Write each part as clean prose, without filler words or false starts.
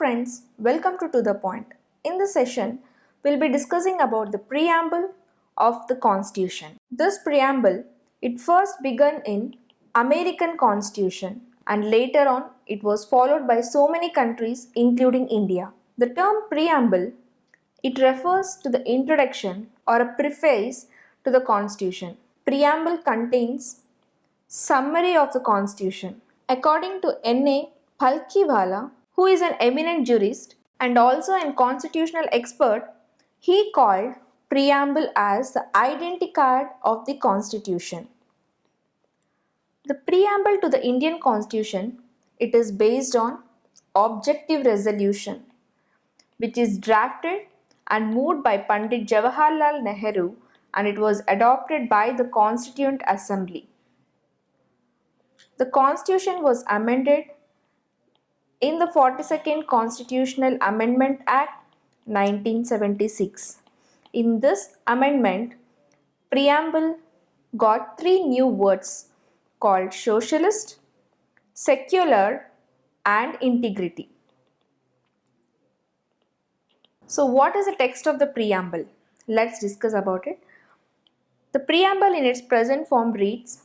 friends, welcome to The Point. In this session, we'll be discussing about the preamble of the Constitution. This preamble, it first began in American Constitution and later on it was followed by so many countries including India. The term preamble, it refers to the introduction or a preface to the Constitution. Preamble contains summary of the Constitution. According to N.A. Palkhiwala, who is an eminent jurist and also a constitutional expert, he called preamble as the identity card of the Constitution. The preamble to the Indian Constitution, it is based on objective resolution, which is drafted and moved by Pandit Jawaharlal Nehru, and it was adopted by the Constituent Assembly. The Constitution was amended in the 42nd Constitutional Amendment Act 1976. In this amendment, preamble got three new words called socialist, secular, and integrity. So what is the text of the preamble? Let's discuss about it. The preamble in its present form reads,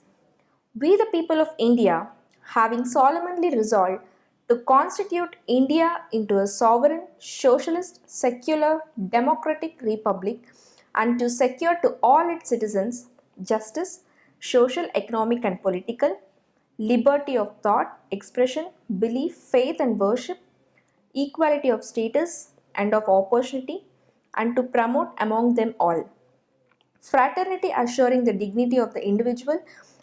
"We the people of India, having solemnly resolved to constitute India into a sovereign, socialist, secular, democratic republic and to secure to all its citizens justice, social, economic and political, liberty of thought, expression, belief, faith and worship, equality of status and of opportunity, and to promote among them all fraternity, assuring the dignity of the individual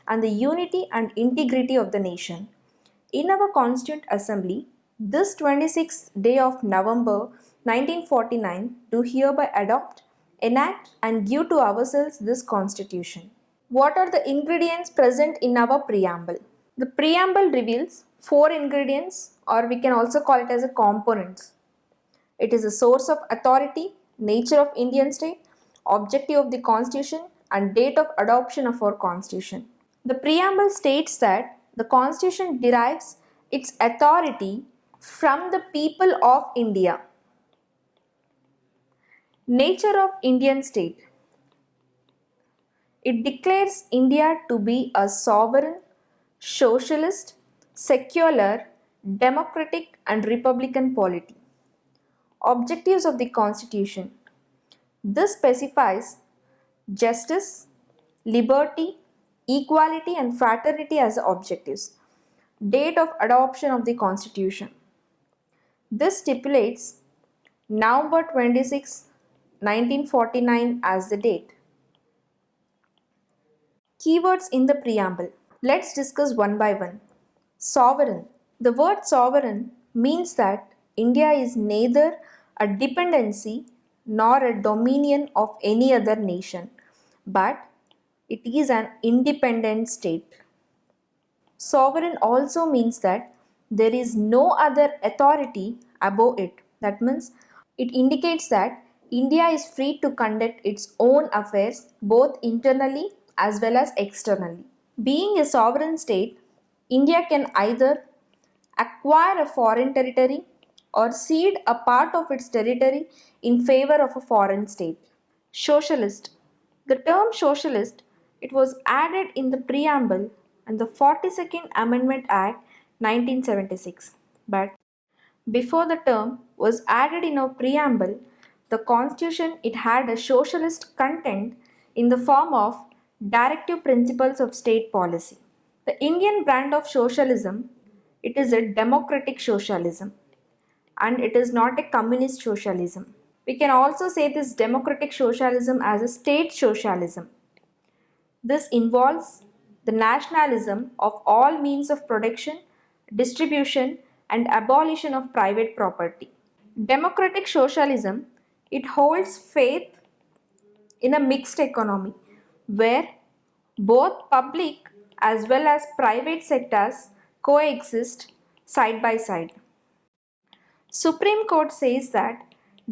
and the unity and integrity of the nation. In our Constituent Assembly, this 26th day of November 1949, do hereby adopt, enact and give to ourselves this Constitution." What are the ingredients present in our preamble? The preamble reveals four ingredients, or we can also call it as a components. It is a source of authority, nature of Indian state, objective of the Constitution, and date of adoption of our Constitution. The preamble states that the Constitution derives its authority from the people of India. Nature of Indian state. It declares India to be a sovereign, socialist, secular, democratic and republican polity. Objectives of the Constitution. This specifies justice, liberty, equality and fraternity as objectives. Date of adoption of the Constitution. This stipulates November 26, 1949 as the date. Keywords in the preamble. Let's discuss one by one. Sovereign. The word sovereign means that India is neither a dependency nor a dominion of any other nation, but it is an independent state. Sovereign also means that there is no other authority above it. That means it indicates that India is free to conduct its own affairs both internally as well as externally. Being a sovereign state, India can either acquire a foreign territory or cede a part of its territory in favor of a foreign state. Socialist. The term socialist, it was added in the preamble and the 42nd Amendment Act 1976. But before the term was added in our preamble, the Constitution, it had a socialist content in the form of directive principles of state policy. The Indian brand of socialism, it is a democratic socialism and it is not a communist socialism. We can also say this democratic socialism as a state socialism. This involves the nationalism of all means of production, distribution, and abolition of private property. Democratic socialism, it holds faith in a mixed economy where both public as well as private sectors coexist side by side. Supreme Court says that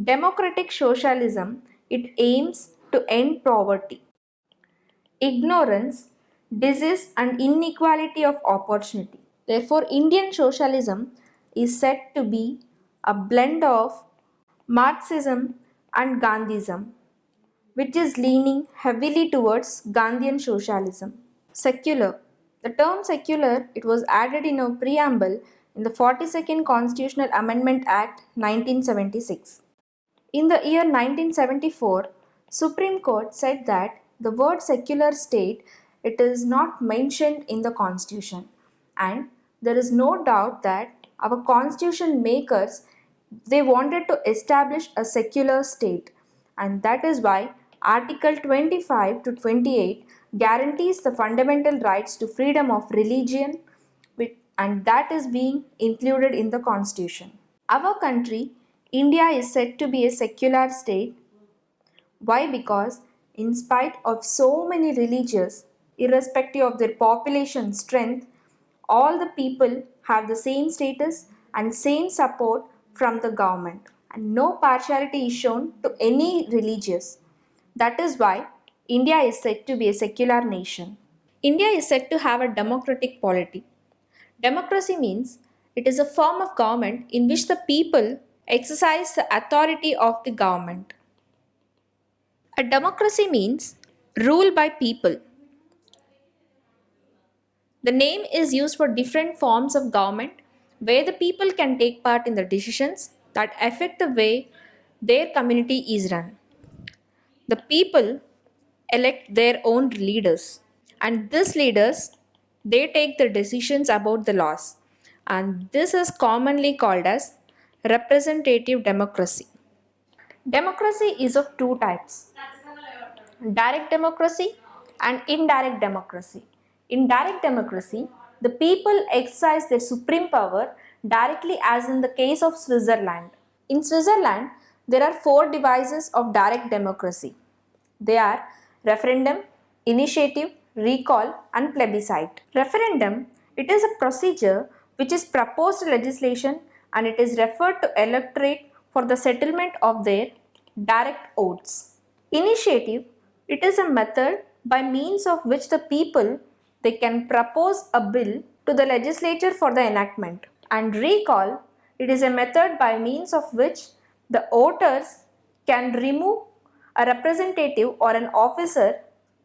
democratic socialism, it aims to end poverty, ignorance, disease and inequality of opportunity. Therefore, Indian socialism is said to be a blend of Marxism and Gandhism, which is leaning heavily towards Gandhian socialism. Secular. The term secular, it was added in a preamble in the 42nd Constitutional Amendment Act 1976. In the year 1974, Supreme Court said that the word secular state, it is not mentioned in the constitution, and there is no doubt that our constitution makers, they wanted to establish a secular state, and that is why article 25 to 28 guarantees the fundamental rights to freedom of religion, and that is being included in the constitution. Our country, India, is said to be a secular state. Why? Because in spite of so many religions, irrespective of their population strength, all the people have the same status and same support from the government, and no partiality is shown to any religious. That is why India is said to be a secular nation. India is said to have a democratic polity. Democracy means it is a form of government in which the people exercise the authority of the government. A democracy means rule by people. The name is used for different forms of government where the people can take part in the decisions that affect the way their community is run. The people elect their own leaders, and these leaders, they take the decisions about the laws, and this is commonly called as representative democracy. Democracy is of two types: direct democracy and indirect democracy. In direct democracy, the people exercise their supreme power directly, as in the case of Switzerland. In Switzerland, there are four devices of direct democracy. They are referendum, initiative, recall, and plebiscite. Referendum, it is a procedure which is proposed legislation, and it is referred to electorate for the settlement of their direct votes. Initiative, it is a method by means of which the people, they can propose a bill to the legislature for the enactment. And recall, it is a method by means of which the voters can remove a representative or an officer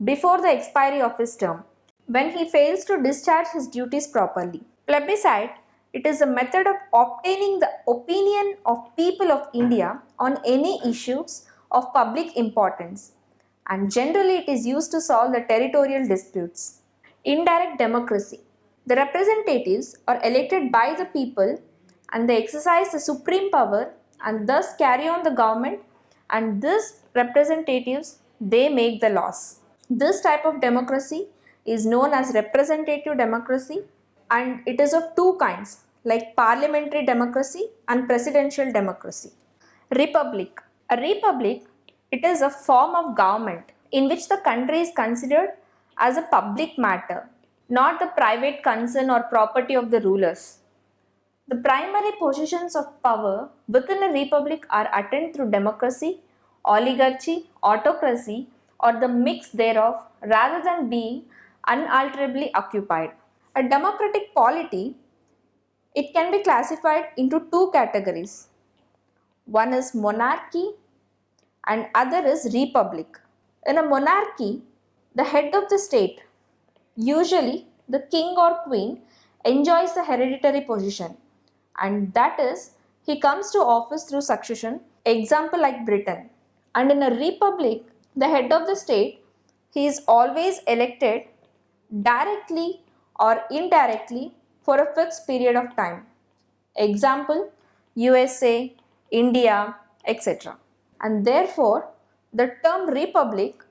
before the expiry of his term when he fails to discharge his duties properly. Plebiscite, it is a method of obtaining the opinion of people of India on any issues of public importance, and generally it is used to solve the territorial disputes. Indirect democracy. The representatives are elected by the people, and they exercise the supreme power and thus carry on the government, and these representatives, they make the laws. This type of democracy is known as representative democracy, and it is of two kinds, like parliamentary democracy and presidential democracy. Republic. A republic, it is a form of government in which the country is considered as a public matter, not the private concern or property of the rulers. The primary positions of power within a republic are attained through democracy, oligarchy, autocracy, or the mix thereof, rather than being unalterably occupied. A democratic polity, it can be classified into two categories. One is monarchy and other is republic. In a monarchy, the head of the state, usually the king or queen, enjoys the hereditary position, and that is, he comes to office through succession, example like Britain. And in a republic, the head of the state, he is always elected directly or indirectly for a fixed period of time. Example, USA, India, etc. And therefore, the term republic,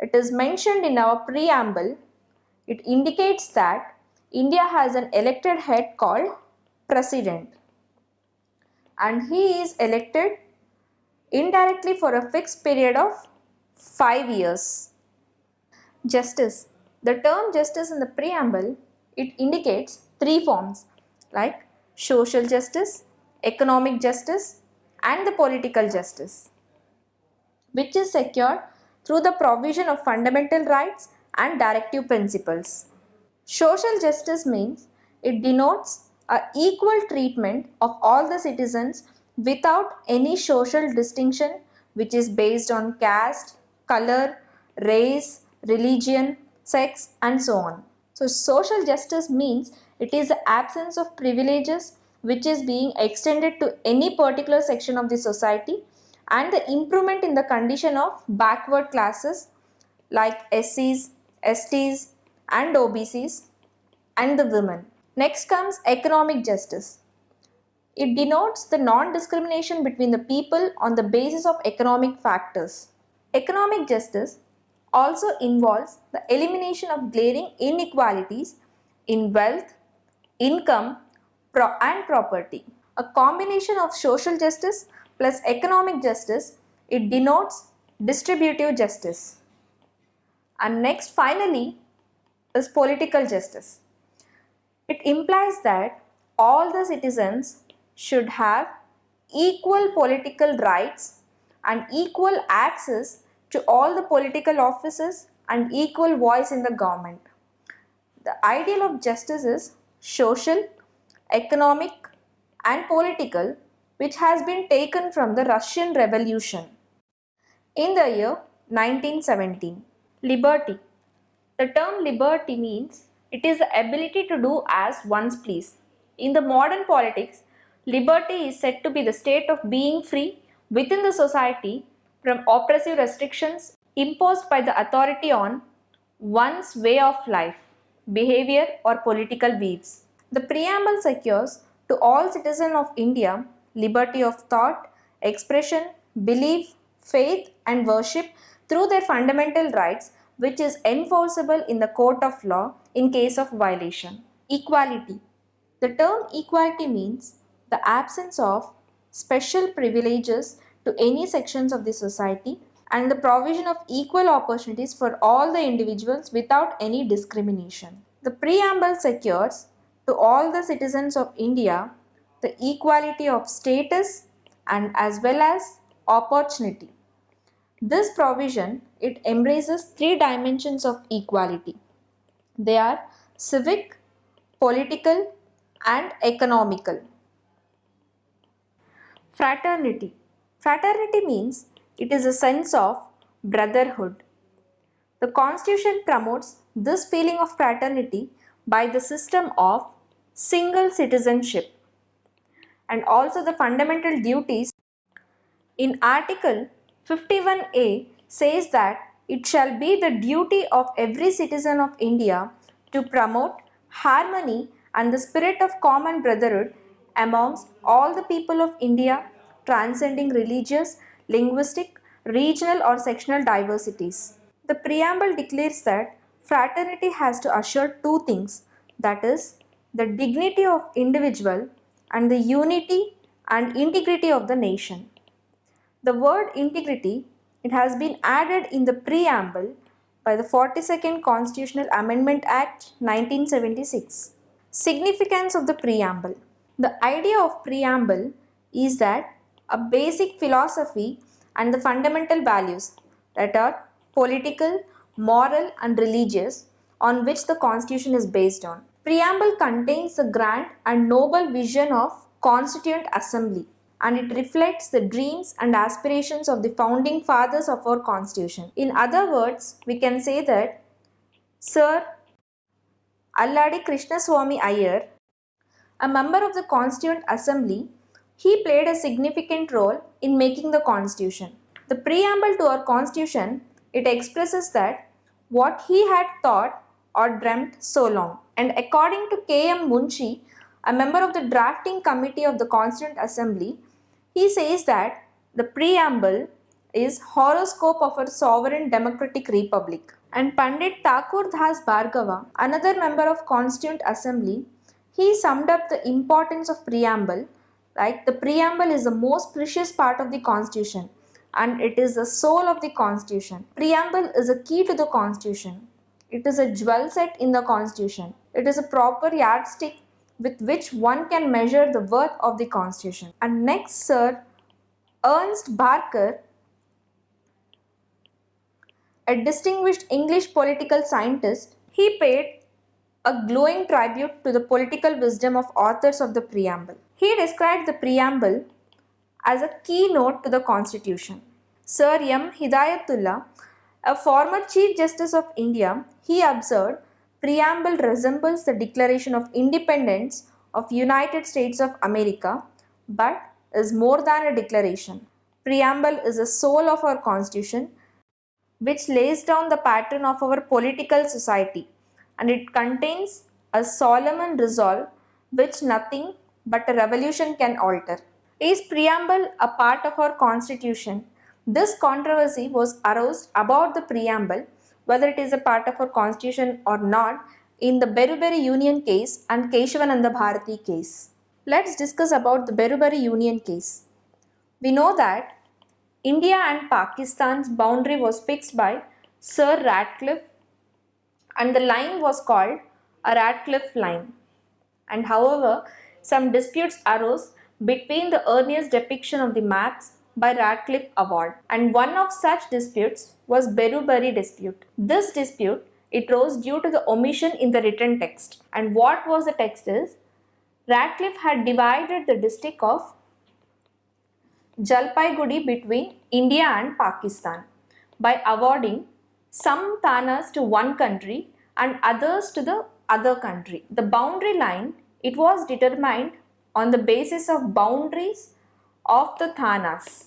it is mentioned in our preamble. It indicates that India has an elected head called president, and he is elected indirectly for a fixed period of 5 years. Justice. The term justice in the preamble, it indicates three forms like social justice, economic justice, and the political justice, which is secured through the provision of fundamental rights and directive principles. Social justice means it denotes a equal treatment of all the citizens without any social distinction which is based on caste, color, race, religion, sex, and so on. So, social justice means it is the absence of privileges which is being extended to any particular section of the society and the improvement in the condition of backward classes like SCs, STs, and OBCs and the women. Next comes economic justice. It denotes the non-discrimination between the people on the basis of economic factors. Economic justice also involves the elimination of glaring inequalities in wealth, income, and property. A combination of social justice plus economic justice, it denotes distributive justice. And next, finally, is political justice. It implies that all the citizens should have equal political rights and equal access to all the political offices and equal voice in the government. The ideal of justice is social, economic, and political, which has been taken from the Russian Revolution. In the year 1917, liberty. The term liberty means it is the ability to do as one's please. In the modern politics, liberty is said to be the state of being free within the society from oppressive restrictions imposed by the authority on one's way of life, behavior, or political views. The preamble secures to all citizens of India liberty of thought, expression, belief, faith, and worship through their fundamental rights, which is enforceable in the court of law in case of violation. Equality. The term equality means the absence of special privileges to any sections of the society and the provision of equal opportunities for all the individuals without any discrimination. The preamble secures to all the citizens of India the equality of status and as well as opportunity. This provision, it embraces three dimensions of equality. They are civic, political, and economical. Fraternity. Fraternity means it is a sense of brotherhood. The Constitution promotes this feeling of fraternity by the system of single citizenship and also the fundamental duties. In Article 51A says that it shall be the duty of every citizen of India to promote harmony and the spirit of common brotherhood amongst all the people of India, transcending religious, linguistic, regional or sectional diversities. The preamble declares that fraternity has to assure two things, that is, the dignity of individual and the unity and integrity of the nation. The word integrity, it has been added in the preamble by the 42nd Constitutional Amendment Act 1976. Significance of the preamble. The idea of preamble is that a basic philosophy and the fundamental values that are political, moral and religious on which the Constitution is based on. Preamble contains the grand and noble vision of Constituent Assembly and it reflects the dreams and aspirations of the founding fathers of our Constitution. In other words, we can say that Sir Alladi Krishnaswamy Iyer, a member of the Constituent Assembly, he played a significant role in making the Constitution. The preamble to our Constitution, it expresses that what he had thought or dreamt so long. And according to K.M. Munshi, a member of the drafting committee of the Constituent Assembly, he says that the preamble is horoscope of a sovereign democratic republic. And Pandit Thakur Das Bhargava, another member of Constituent Assembly, he summed up the importance of preamble like the preamble is the most precious part of the Constitution and it is the soul of the Constitution. Preamble is a key to the Constitution. It is a jewel set in the Constitution. It is a proper yardstick with which one can measure the worth of the Constitution. And next, Sir Ernst Barker, a distinguished English political scientist, he paid a glowing tribute to the political wisdom of authors of the preamble. He described the preamble as a keynote to the Constitution. Sir M. Hidayatullah, a former Chief Justice of India, he observed, preamble resembles the Declaration of Independence of United States of America, but is more than a declaration. Preamble is the soul of our Constitution, which lays down the pattern of our political society, and it contains a solemn resolve which nothing but a revolution can alter. Is preamble a part of our constitution? This controversy was aroused about the preamble, whether it is a part of our constitution or not, in the Beruberi Union case and Keshavananda Bharati case. Let's discuss about the Beruberi Union case. We know that India and Pakistan's boundary was fixed by Sir Ratcliffe, and the line was called a Ratcliffe line. And however, some disputes arose between the earliest depiction of the maps by Ratcliffe Award, and one of such disputes was Beruberi dispute. This dispute, it rose due to the omission in the written text. And what was the text is, Ratcliffe had divided the district of Jalpaiguri between India and Pakistan by awarding some thanas to one country and others to the other country. The boundary line, it was determined on the basis of boundaries of the thanas.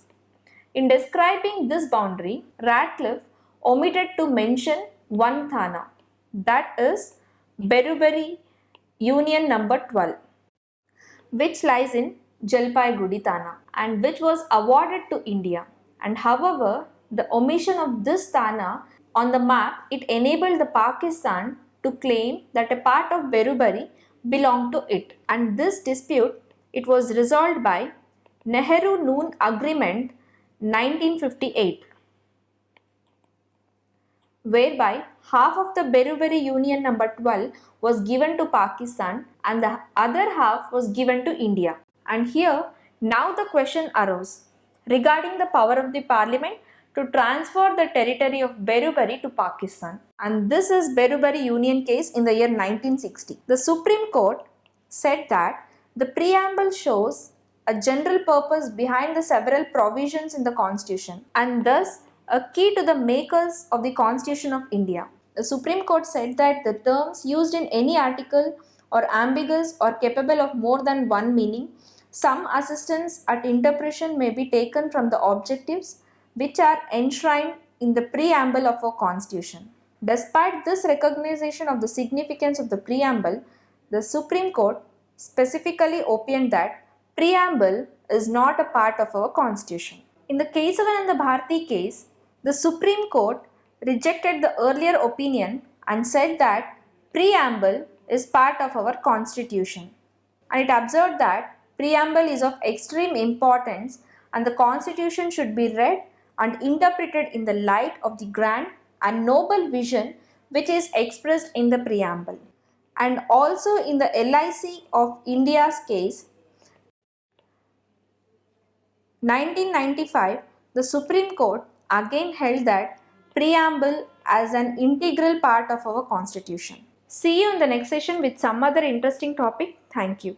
In describing this boundary, Ratcliffe omitted to mention one thana, that is Beruberi Union number 12, which lies in Jalpaiguri Thana and which was awarded to India. And however, the omission of this Thana on the map, it enabled the Pakistan to claim that a part of Beruberi belonged to it. And this dispute, it was resolved by Nehru-Noon Agreement 1958, whereby half of the Beruberi Union number 12 was given to Pakistan and the other half was given to India. And here, now the question arose regarding the power of the parliament to transfer the territory of Beruberi to Pakistan. And this is Beruberi Union case in the year 1960. The Supreme Court said that the preamble shows a general purpose behind the several provisions in the Constitution and thus a key to the makers of the Constitution of India. The Supreme Court said that the terms used in any article are ambiguous or capable of more than one meaning. Some assistance at interpretation may be taken from the objectives which are enshrined in the preamble of our Constitution. Despite this recognition of the significance of the preamble, the Supreme Court specifically opined that preamble is not a part of our Constitution. In the Kesavananda Bharati case, the Supreme Court rejected the earlier opinion and said that preamble is part of our Constitution. And it observed that preamble is of extreme importance and the Constitution should be read and interpreted in the light of the grand and noble vision which is expressed in the preamble. And also in the LIC of India's case, 1995, the Supreme Court again held that preamble as an integral part of our Constitution. See you in the next session with some other interesting topic. Thank you.